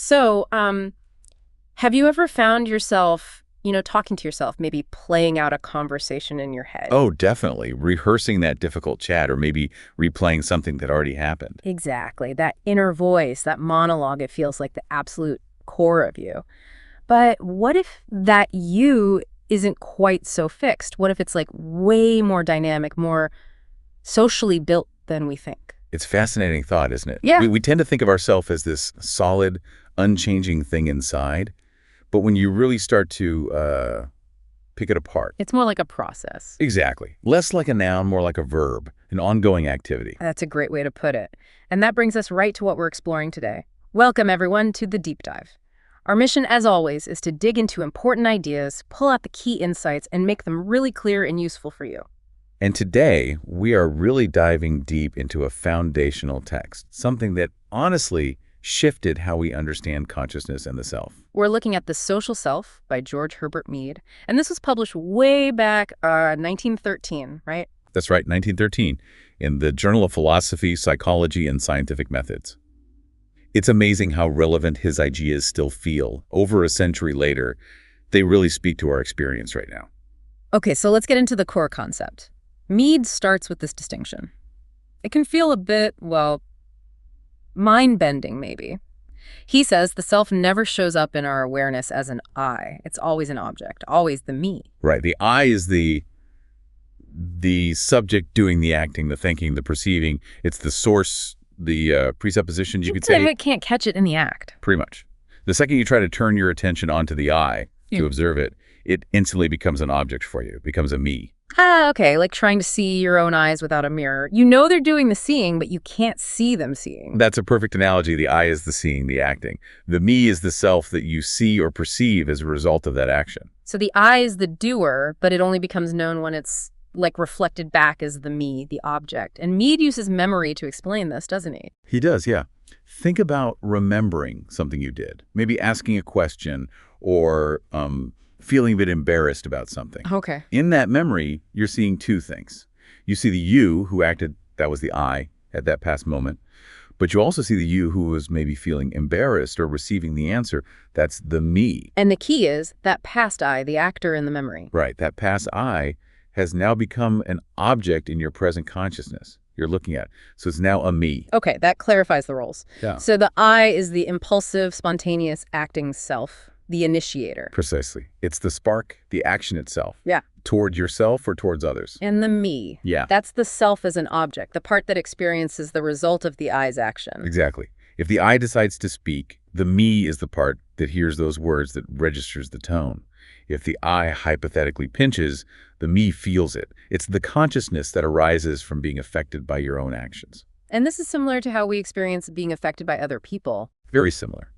So, have you ever found yourself, talking to yourself, maybe playing out a conversation in your head? Oh, definitely. Rehearsing that difficult chat or maybe replaying something that already happened. Exactly. That inner voice, that monologue, it feels like the absolute core of you. But what if that you isn't quite so fixed? What if it's like way more dynamic, more socially built than we think? It's a fascinating thought, isn't it? Yeah. We tend to think of ourselves as this solid, unchanging thing inside. But when you really start to pick it apart. It's more like a process. Exactly. Less like a noun, more like a verb, an ongoing activity. That's a great way to put it. And that brings us right to what we're exploring today. Welcome, everyone, to The Deep Dive. Our mission, as always, is to dig into important ideas, pull out the key insights, and make them really clear and useful for you. And today, we are really diving deep into a foundational text, something that honestly shifted how we understand consciousness and the self. We're looking at The Social Self by George Herbert Mead, and this was published way back 1913, right? That's right, 1913, in the Journal of Philosophy, Psychology, and Scientific Methods. It's amazing how relevant his ideas still feel. Over a century later, they really speak to our experience right now. Okay, so let's get into the core concept. Mead starts with this distinction. It can feel a bit, well, mind-bending maybe. He says the self never shows up in our awareness as an I. It's always an object, always the me. Right, the I is the subject doing the acting, the thinking, the perceiving. It's the source, the presuppositions, you could say. It can't catch it in the act. Pretty much. The second you try to turn your attention onto the I to observe it, it instantly becomes an object for you. It becomes a me. Ah, okay, like trying to see your own eyes without a mirror. You know they're doing the seeing, but you can't see them seeing. That's a perfect analogy. The I is the seeing, the acting. The me is the self that you see or perceive as a result of that action. So the I is the doer, but it only becomes known when it's like reflected back as the me, the object. And Mead uses memory to explain this, doesn't he? He does, yeah. Think about remembering something you did. Maybe asking a question or feeling a bit embarrassed about something. Okay. In that memory, you're seeing two things. You see the you who acted, that was the I at that past moment. But you also see the you who was maybe feeling embarrassed or receiving the answer. That's the me. And the key is that past I, the actor in the memory. Right. That past I has now become an object in your present consciousness you're looking at. So it's now a me. Okay, that clarifies the roles. Yeah. So the I is the impulsive, spontaneous, acting self, the initiator. Precisely. It's the spark, the action itself. Yeah. Toward yourself or towards others. And the me. Yeah. That's the self as an object, the part that experiences the result of the I's action. Exactly. If the I decides to speak, the me is the part that hears those words, that registers the tone. If the I hypothetically pinches, the me feels it. It's the consciousness that arises from being affected by your own actions. And this is similar to how we experience being affected by other people. Very similar.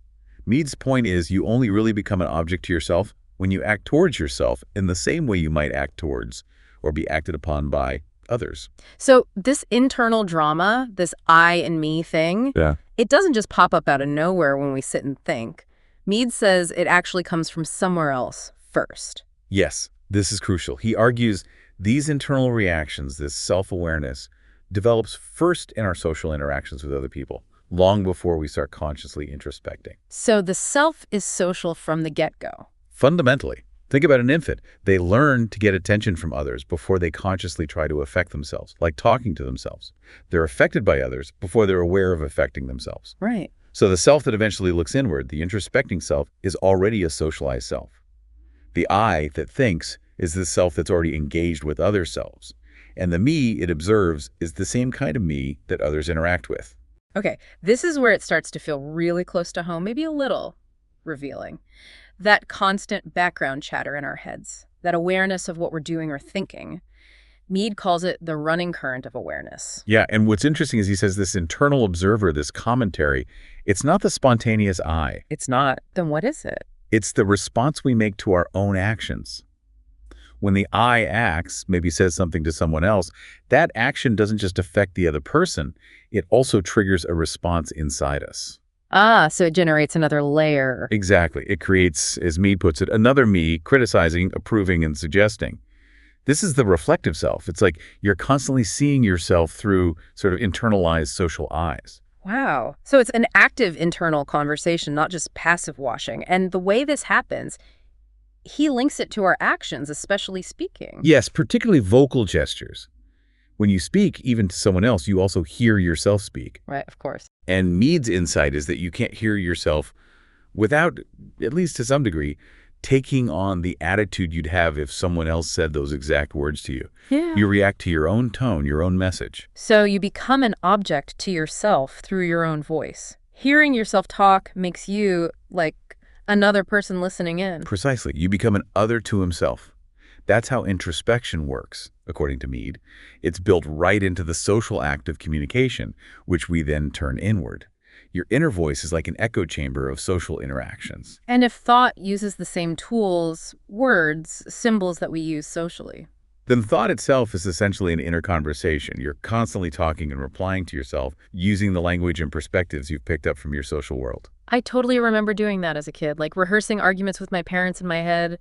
Mead's point is you only really become an object to yourself when you act towards yourself in the same way you might act towards or be acted upon by others. So this internal drama, this I and me thing, it doesn't just pop up out of nowhere when we sit and think. Mead says it actually comes from somewhere else first. Yes, this is crucial. He argues these internal reactions, this self-awareness, develops first in our social interactions with other people, long before we start consciously introspecting. So the self is social from the get-go. Fundamentally, think about an infant. They learn to get attention from others before they consciously try to affect themselves, like talking to themselves. They're affected by others before they're aware of affecting themselves. Right. So the self that eventually looks inward, the introspecting self, is already a socialized self. The I that thinks is the self that's already engaged with other selves. And the me it observes is the same kind of me that others interact with. Okay, this is where it starts to feel really close to home, maybe a little revealing. That constant background chatter in our heads, that awareness of what we're doing or thinking. Mead calls it the running current of awareness. Yeah, and what's interesting is he says this internal observer, this commentary, it's not the spontaneous I. It's not. Then what is it? It's the response we make to our own actions. When the I acts, maybe says something to someone else, that action doesn't just affect the other person, it also triggers a response inside us. Ah, so it generates another layer. Exactly. It creates, as Mead puts it, another me criticizing, approving, and suggesting. This is the reflective self. It's like you're constantly seeing yourself through sort of internalized social eyes. Wow. So it's an active internal conversation, not just passive washing. And the way this happens, he links it to our actions, especially speaking. Yes, particularly vocal gestures. When you speak, even to someone else, you also hear yourself speak. Right, of course. And Mead's insight is that you can't hear yourself without, at least to some degree, taking on the attitude you'd have if someone else said those exact words to you. Yeah. You react to your own tone, your own message. So you become an object to yourself through your own voice. Hearing yourself talk makes you like another person listening in. Precisely. You become an other to himself. That's how introspection works, according to Mead. It's built right into the social act of communication, which we then turn inward. Your inner voice is like an echo chamber of social interactions. And if thought uses the same tools, words, symbols that we use socially. Then thought itself is essentially an inner conversation. You're constantly talking and replying to yourself using the language and perspectives you've picked up from your social world. I totally remember doing that as a kid, like rehearsing arguments with my parents in my head,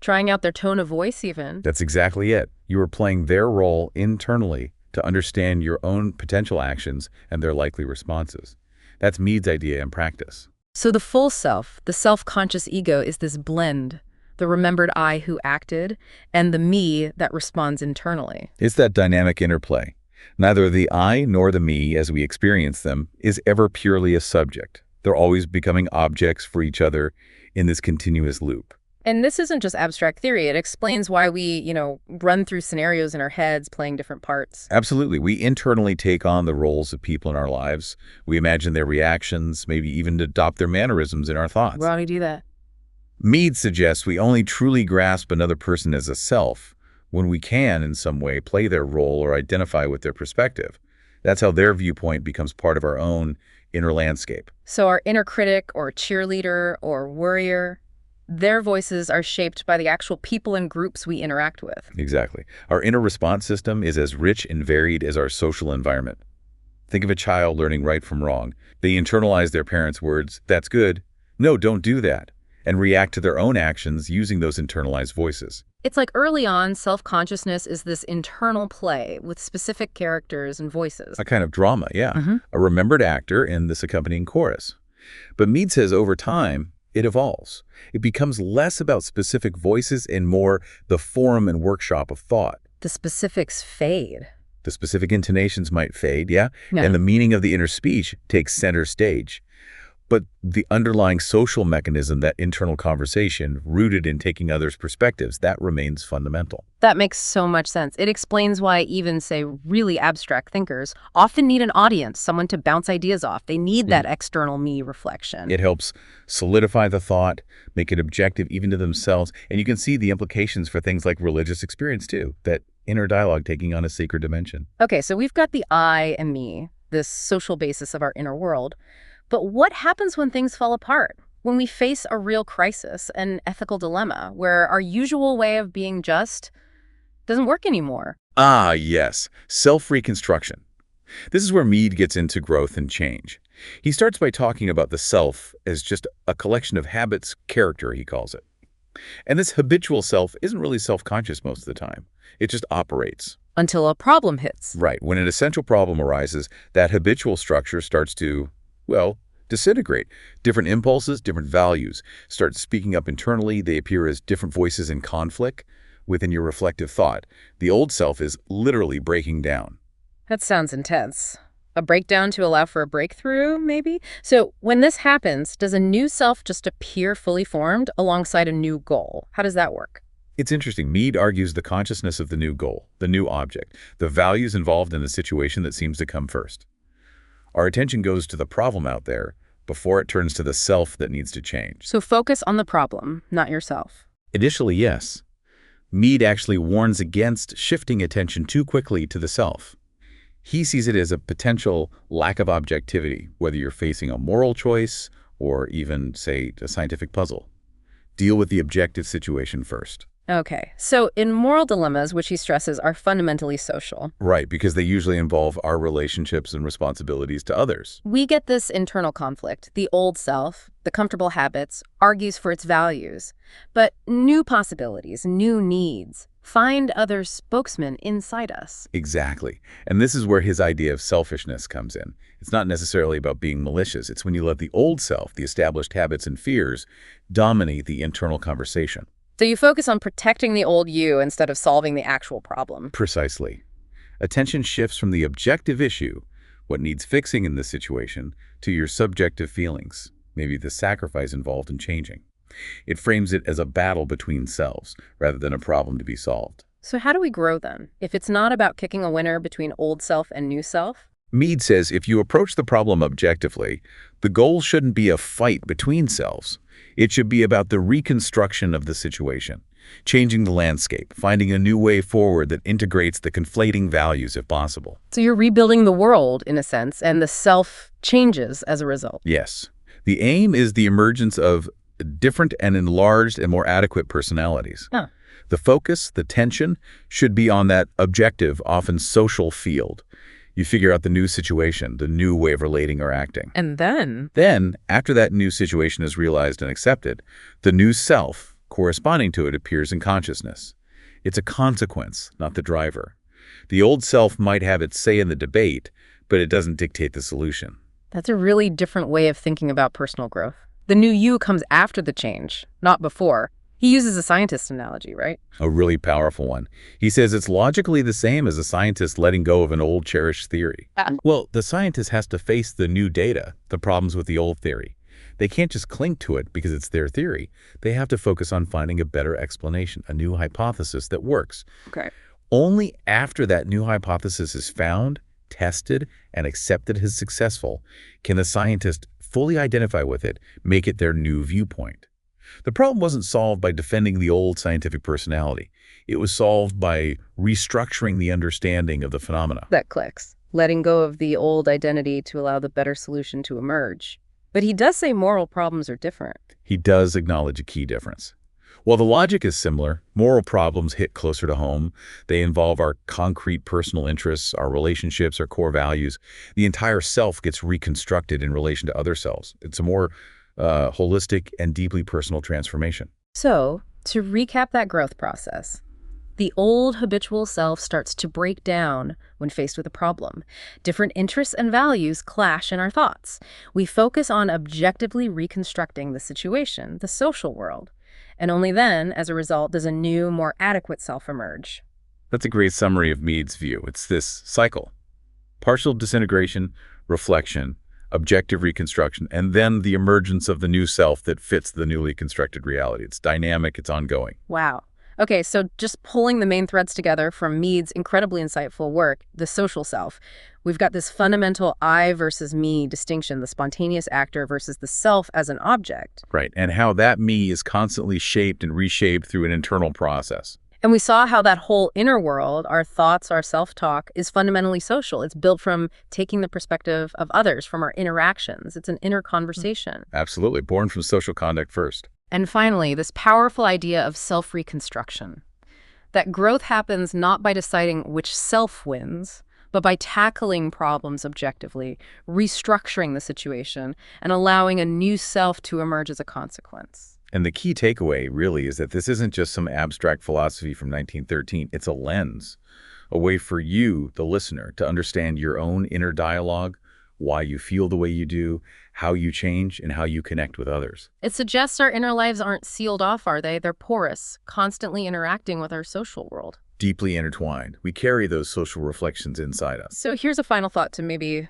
trying out their tone of voice even. That's exactly it. You were playing their role internally to understand your own potential actions and their likely responses. That's Mead's idea in practice. So the full self, the self-conscious ego, is this blend, the remembered I who acted, and the me that responds internally. It's that dynamic interplay. Neither the I nor the me, as we experience them, is ever purely a subject. They're always becoming objects for each other in this continuous loop. And this isn't just abstract theory. It explains why we, run through scenarios in our heads playing different parts. Absolutely. We internally take on the roles of people in our lives. We imagine their reactions, maybe even adopt their mannerisms in our thoughts. Why do we do that? Mead suggests we only truly grasp another person as a self when we can, in some way, play their role or identify with their perspective. That's how their viewpoint becomes part of our own inner landscape. So our inner critic or cheerleader or worrier, their voices are shaped by the actual people and groups we interact with. Exactly. Our inner response system is as rich and varied as our social environment. Think of a child learning right from wrong. They internalize their parents' words, "That's good," "No, don't do that," and react to their own actions using those internalized voices. It's like early on, self-consciousness is this internal play with specific characters and voices. A kind of drama, yeah. A remembered actor in this accompanying chorus. But Mead says over time, it evolves. It becomes less about specific voices and more the forum and workshop of thought. The specifics fade. The specific intonations might fade, yeah? Yeah. And the meaning of the inner speech takes center stage. But the underlying social mechanism, that internal conversation, rooted in taking others' perspectives, that remains fundamental. That makes so much sense. It explains why even, say, really abstract thinkers often need an audience, someone to bounce ideas off. They need that external me reflection. It helps solidify the thought, make it objective even to themselves, and you can see the implications for things like religious experience too, that inner dialogue taking on a sacred dimension. Okay, so we've got the I and me, this social basis of our inner world. But what happens when things fall apart? When we face a real crisis, an ethical dilemma, where our usual way of being just doesn't work anymore? Ah, yes, self-reconstruction. This is where Mead gets into growth and change. He starts by talking about the self as just a collection of habits, character, he calls it. And this habitual self isn't really self-conscious most of the time. It just operates. Until a problem hits. Right. When an essential problem arises, that habitual structure starts to, well, disintegrate. Different impulses, different values start speaking up internally. They appear as different voices in conflict within your reflective thought. The old self is literally breaking down. That sounds intense. A breakdown to allow for a breakthrough, maybe? So when this happens, does a new self just appear fully formed alongside a new goal? How does that work? It's interesting. Mead argues the consciousness of the new goal, the new object, the values involved in the situation that seems to come first. Our attention goes to the problem out there before it turns to the self that needs to change. So focus on the problem, not yourself. Initially, yes. Mead actually warns against shifting attention too quickly to the self. He sees it as a potential lack of objectivity, whether you're facing a moral choice or even, say, a scientific puzzle. Deal with the objective situation first. Okay, so in moral dilemmas, which he stresses are fundamentally social, Right, because they usually involve our relationships and responsibilities to others. we get this internal conflict. The old self, the comfortable habits, argues for its values. But new possibilities, new needs, find other spokesmen inside us. Exactly. And this is where his idea of selfishness comes in. It's not necessarily about being malicious. It's when you let the old self, the established habits and fears, dominate the internal conversation. So you focus on protecting the old you instead of solving the actual problem. Precisely. Attention shifts from the objective issue, what needs fixing in this situation, to your subjective feelings, maybe the sacrifice involved in changing. It frames it as a battle between selves, rather than a problem to be solved. So how do we grow then, if it's not about kicking a winner between old self and new self? Mead says if you approach the problem objectively, the goal shouldn't be a fight between selves. It should be about the reconstruction of the situation, changing the landscape, finding a new way forward that integrates the conflating values if possible. So you're rebuilding the world, in a sense, and the self changes as a result. Yes. The aim is the emergence of different and enlarged and more adequate personalities. Huh. The focus, the tension, should be on that objective, often social field. You figure out the new situation, the new way of relating or acting. And then? Then, after that new situation is realized and accepted, the new self, corresponding to it, appears in consciousness. It's a consequence, not the driver. The old self might have its say in the debate, but it doesn't dictate the solution. That's a really different way of thinking about personal growth. The new you comes after the change, not before. He uses a scientist analogy, right? A really powerful one. He says it's logically the same as a scientist letting go of an old cherished theory. Well, the scientist has to face the new data, the problems with the old theory. They can't just cling to it because it's their theory. They have to focus on finding a better explanation, a new hypothesis that works. Okay. Only after that new hypothesis is found, tested, and accepted as successful can the scientist fully identify with it, make it their new viewpoint. The problem wasn't solved by defending the old scientific personality. It was solved by restructuring the understanding of the phenomena. That clicks. Letting go of the old identity to allow the better solution to emerge. But he does say moral problems are different. He does acknowledge a key difference. While the logic is similar, moral problems hit closer to home. They involve our concrete personal interests, our relationships, our core values. The entire self gets reconstructed in relation to other selves. It's a more holistic and deeply personal transformation. So, to recap that growth process, the old habitual self starts to break down when faced with a problem. Different interests and values clash in our thoughts. We focus on objectively reconstructing the situation, the social world. And only then, as a result, does a new, more adequate self emerge. That's a great summary of Mead's view. It's this cycle: partial disintegration, reflection, objective reconstruction, and then the emergence of the new self that fits the newly constructed reality. It's dynamic, it's ongoing. Wow. Okay, so just pulling the main threads together from Mead's incredibly insightful work, the social self, we've got this fundamental I versus me distinction, the spontaneous actor versus the self as an object. Right, and how that me is constantly shaped and reshaped through an internal process. And we saw how that whole inner world, our thoughts, our self-talk, is fundamentally social. It's built from taking the perspective of others, from our interactions. It's an inner conversation. Absolutely, born from social conduct first. And finally, this powerful idea of self-reconstruction. That growth happens not by deciding which self wins, but by tackling problems objectively, restructuring the situation, and allowing a new self to emerge as a consequence. And the key takeaway, really, is that this isn't just some abstract philosophy from 1913. It's a lens, a way for you, the listener, to understand your own inner dialogue, why you feel the way you do, how you change, and how you connect with others. It suggests our inner lives aren't sealed off, are they? They're porous, constantly interacting with our social world. Deeply intertwined. We carry those social reflections inside us. So here's a final thought to maybe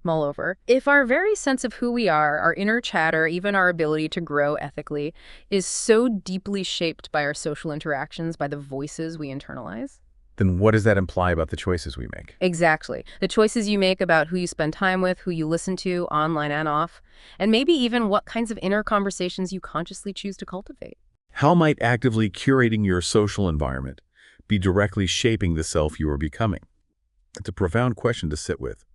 mull over. If our very sense of who we are, our inner chatter, even our ability to grow ethically, is so deeply shaped by our social interactions, by the voices we internalize, then what does that imply about the choices we make? Exactly. The choices you make about who you spend time with, who you listen to, online and off, and maybe even what kinds of inner conversations you consciously choose to cultivate. How might actively curating your social environment be directly shaping the self you are becoming? It's a profound question to sit with.